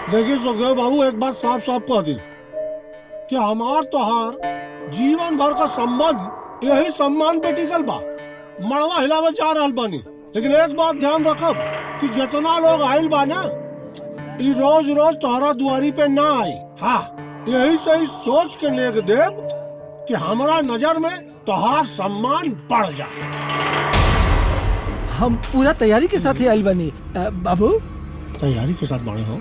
देखिए सुखदेव बाबू, एक बात साफ साफ कह दी कि हमार तोहार जीवन भर का संबंध यही सम्मान पे टिकल बा। मड़वा हिलावे जा रहल बानी, लेकिन एक बात ध्यान रखब कि जितना लोग आइल बा ना, ई रोज रोज तोहरा दुआरी पे ना आई। हाँ, यही सही सोच के नेक देव कि हमारा नजर में तोहार सम्मान बढ़ जाए। हम पूरा तैयारी के साथ ही आइल बानी बाबू। तैयारी के साथ बड़े हो।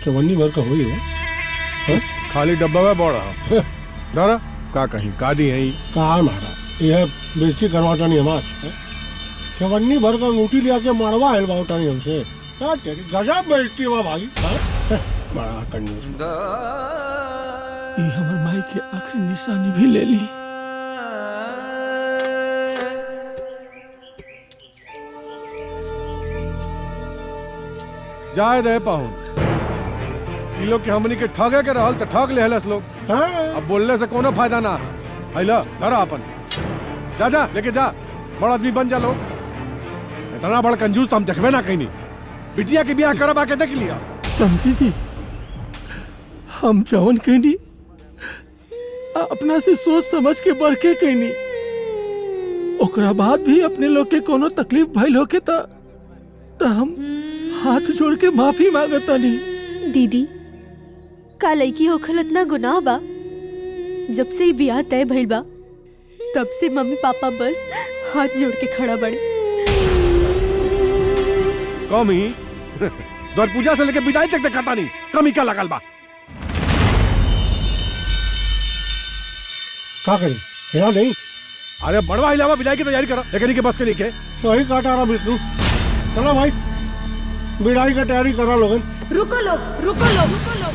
चवन्नी भर का हुई है, खाली डब्बा में बड़ा दारा का कहीं का दी है कहा मारा यह बेइज्जती करवाता नहीं हमार। चवन्नी भर का अंगूठी लिया के मारवा हलवाता नहीं हमसे। तेरी गजब बेइज्जती हुआ भाई। बड़ा कंजूस। ये हमर माई के आखिरी निशानी भी ले ली। जाए दे पाहुन, ई लोग के हमनी के ठगे के रहल त ठग ले हलस लोग। अब बोलने से कोनो फायदा ना। आइला धरा अपन, जा जा लेके जा, बड़ा आदमी बन जा लोग। इतना बड़ा कंजूस तो हम देखबे ना कहीं नहीं। बिटिया के ब्याह करब आके देख लिया। समझी जी, हम जवन कहनी अपना से सोच समझ के बढ़ के कहनी, ओकरा बाद भी अपने लोग के कोनो तकलीफ भइल होके त हम हाथ जोड़ के माफी मांगता नहीं। दीदी, का लड़की होखल इतना गुनाह बा? जब से ही ब्याह तय भइल बा, तब से मम्मी पापा बस हाथ जोड़ के खड़ा बड़े। कमी द्वार पूजा से लेके विदाई तक देखता नहीं, कमी क्या लगल बा। क्या करें यहाँ नहीं? अरे बड़वा इलावा विदाई की तैयारी करो, लेकिन के बस के नहीं। सही काटा रहा विष्णु। चलो भाई, विदाई का तैयारी करा लोगन। रुको लोग, रुको लोग, रुको लोग।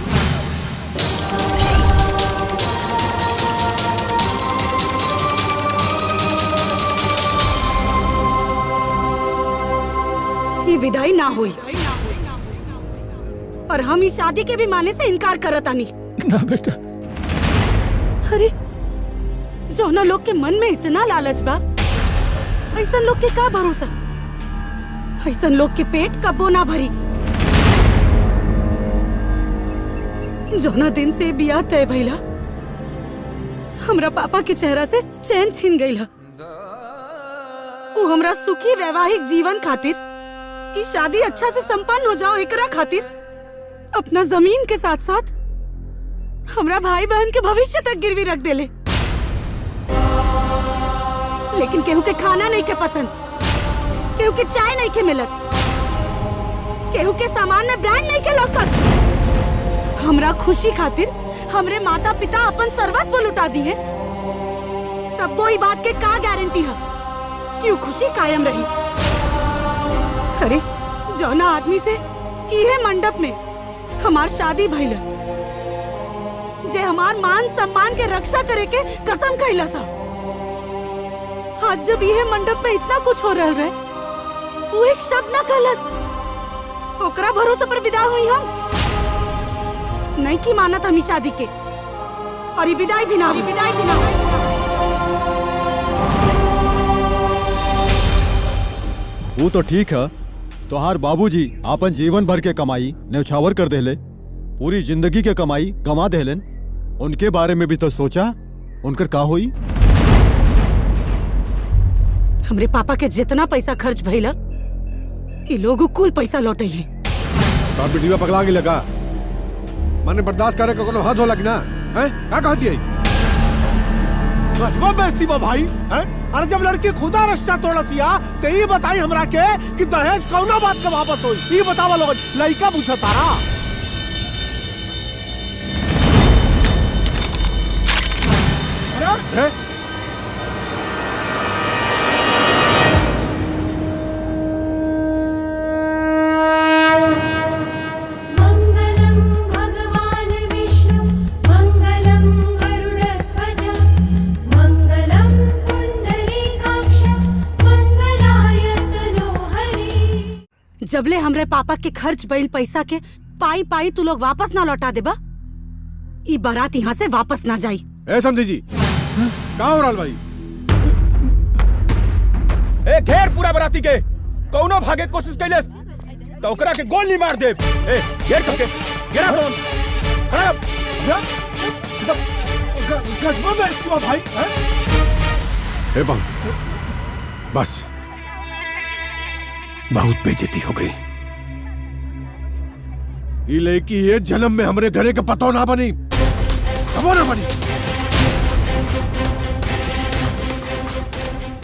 ये विदाई ना हुई और हम इस शादी के भी माने से इनकार करत आनी। ना बेटा। अरे जौना लोग के मन में इतना लालच बा, ऐसा लोग के का भरोसा? ऐसा लोग के पेट कबो ना भरी। जौना दिन से बियाह तय भइला, हमरा पापा के चेहरा से चैन छीन गइला। वो हमरा सुखी वैवाहिक जीवन खातिर, कि शादी अच्छा से संपन्न हो जाओ एकरा खातिर, अपना जमीन के साथ साथ हमरा भाई बहन के भविष्य तक गिरवी रख देले। लेकिन केहू के खाना नहीं के पसंद, केहू के चाय नहीं के मिलत, केहू के सामान में ब्रांड नहीं के लौकत। हमरा खुशी खातिर हमरे माता पिता अपन सर्वस्व लुटा दिए, तब कोई बात के का गारंटी है कि वो खुशी कायम रही? अरे जौना आदमी से इहे मंडप में हमार शादी भइल, जे हमार मान सम्मान के रक्षा करे के कसम खइला सा, आज जब इहे मंडप में इतना कुछ हो रहल रहे, वो एक शब्द ना कहलस। ओकरा भरोसे पर विदा हुई हम नहीं की मानत हम शादी के, और ये विदाई भी ना हुई। विदाई भी ना हुई। वो तो ठीक है, तोहार बाबूजी आपन जीवन भर के कमाई न्यौछावर कर देले, पूरी जिंदगी के कमाई गंवा देलन। उनके बारे में भी तो सोचा, उनकर का हुई? हमरे पापा के जितना पैसा खर्च भइला, ये लोग कुल पैसा लौटे हैं। तो बिटिया पगला के लगा, माने बर्दाश्त करे को कोनो हद हो लगना है? क्या कहती है? गजबा बेइज्जती बा भाई। हैं? अरे जब लड़की खुदा रिश्ता तोड़तिया, तो ये बताई हमरा के कि दहेज कौना बात का वापस होई? ये बतावा लोग, लड़का पूछा तारा। अरे जबले हमरे पापा के खर्च बैल पैसा के पाई पाई तू लोग वापस ना लौटा देबा, ई बारात यहाँ से वापस ना जाई। ए समझी जी, कहाँ हो रहल भाई? ए घेर पूरा बराती के, कौनो भागे कोशिश कैलेस तो ओकरा के गोल नहीं मार दे। ए घेर सबके, घेरा सोन खड़ा। गजबा में इस्तीमा भाई हैं? ए बम, बस बहुत बेइज्जती हो गई। ये लड़की ये जन्म में हमरे घरे के पतो ना बनी, कबो ना बनी।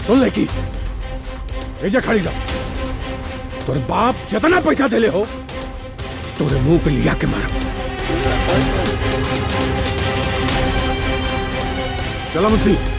सुन लड़की, एजा खड़ी रह। तोर बाप जितना पैसा देले हो तोरे मुंह पे लिया के मार। चलो मुझसे।